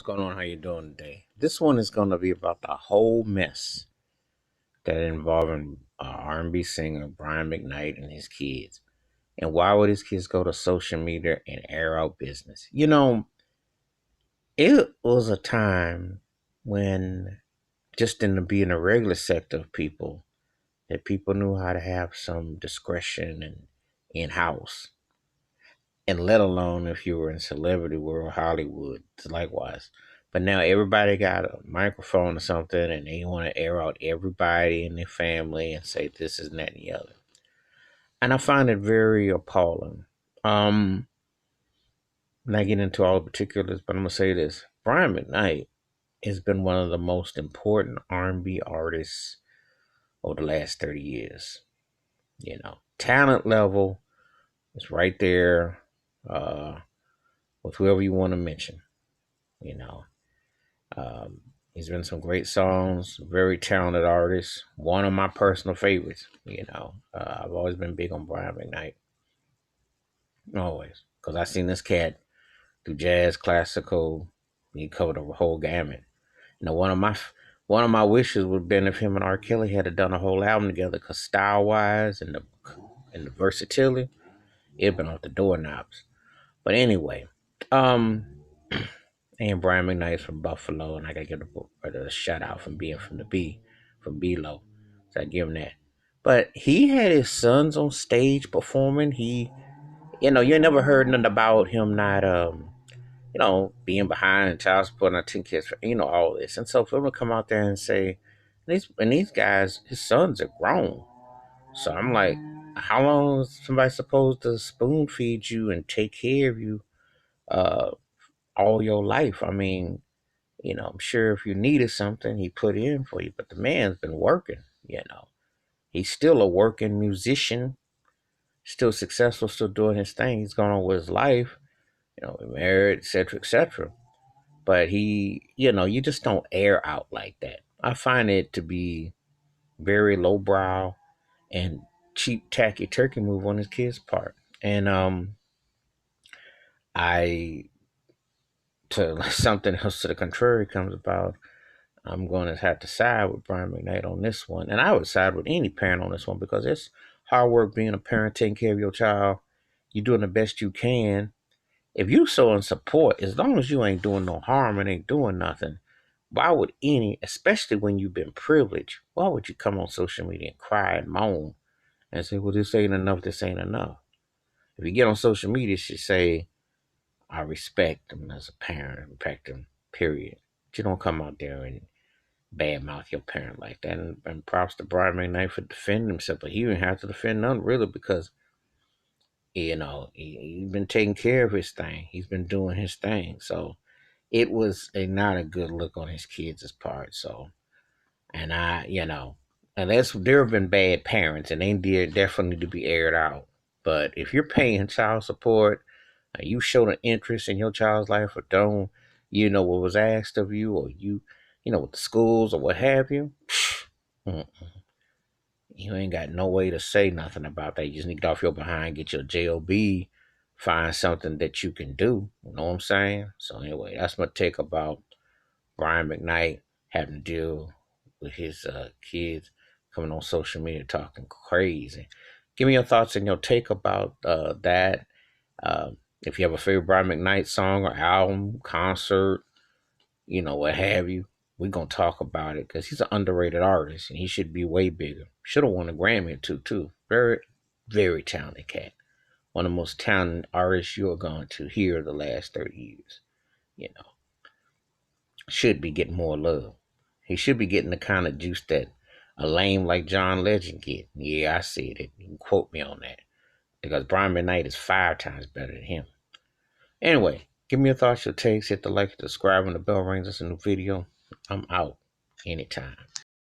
What's going on? How you doing today? This one is going to be about the whole mess that involving R&B singer Brian McKnight and his kids. And why would his kids go to social media and air out business? It was a time when just in the being a regular sector of people that people knew how to have some discretion and in house, and let alone if you were in celebrity world, Hollywood, likewise. But now everybody got a microphone or something, and they want to air out everybody in their family and say this is that and the other. And I find it very appalling. Um, Not getting into all the particulars, but I'm gonna say this: Brian McKnight has been one of the most important R&B artists over the last 30 years. Talent level is right there with whoever you want to mention. You know, he's been some great songs, very talented artist. One of my personal favorites. I've always been big on Brian McKnight, always, because I seen this cat do jazz, classical. He covered the whole gamut. One of my wishes would have been if him and R. Kelly had done a whole album together, because style wise and the versatility, it'd been off the doorknobs. But anyway, um, and Brian McKnight's from Buffalo, and I gotta give a shout out from being from the B, from Below. So I give him that. But he had his sons on stage performing. You never heard nothing about him not, being behind child support and 10 kids, all this. And so for him to come out there and say, these guys, his sons are grown. So I'm like, how long is somebody supposed to spoon feed you and take care of you uh, all your life? I mean, I'm sure if you needed something, he put in for you. But the man's been working. He's still a working musician, still successful, still doing his thing. He's going on with his life. Married, etc., etc. But you just don't air out like that. I find it to be very lowbrow and cheap, tacky turkey move on his kid's part. And I to something else to the contrary comes about, I'm going to have to side with Brian McKnight on this one. And I would side with any parent on this one because it's hard work being a parent, taking care of your child. You're doing the best you can. If you so in support, as long as you ain't doing no harm and ain't doing nothing, why would especially when you've been privileged, why would you come on social media and cry and moan and say, well, this ain't enough, this ain't enough? If you get on social media, you should say, I respect them as a parent, respect them, period. But you don't come out there and badmouth your parent like that. And props to Brian McKnight for defending himself, but he didn't have to defend none really because he's been taking care of his thing. He's been doing his thing. So it was not a good look on his kids' part. So, and unless there have been bad parents, and they did definitely need to be aired out. But if you're paying child support, and you showed an interest in your child's life, or don't, what was asked of you, or with the schools or what have you, mm, you ain't got no way to say nothing about that. You just need to get off your behind, get your job, find something that you can do. You know what I'm saying? So anyway, that's my take about Brian McKnight having to deal with his kids coming on social media talking crazy. Give me your thoughts and your take about that. If you have a favorite Brian McKnight song or album, concert, what have you, we're going to talk about it because he's an underrated artist and he should be way bigger. Should have won a Grammy or two, too. Very, very talented cat. One of the most talented artists you're going to hear the last 30 years. You know, should be getting more love. He should be getting the kind of juice that a lame like John Legend get. Yeah, I see it. You can quote me on that. Because Brian McKnight is 5 times better than him. Anyway, give me your thoughts, your takes. Hit the like, subscribe, and the bell rings. That's a new video. I'm out anytime.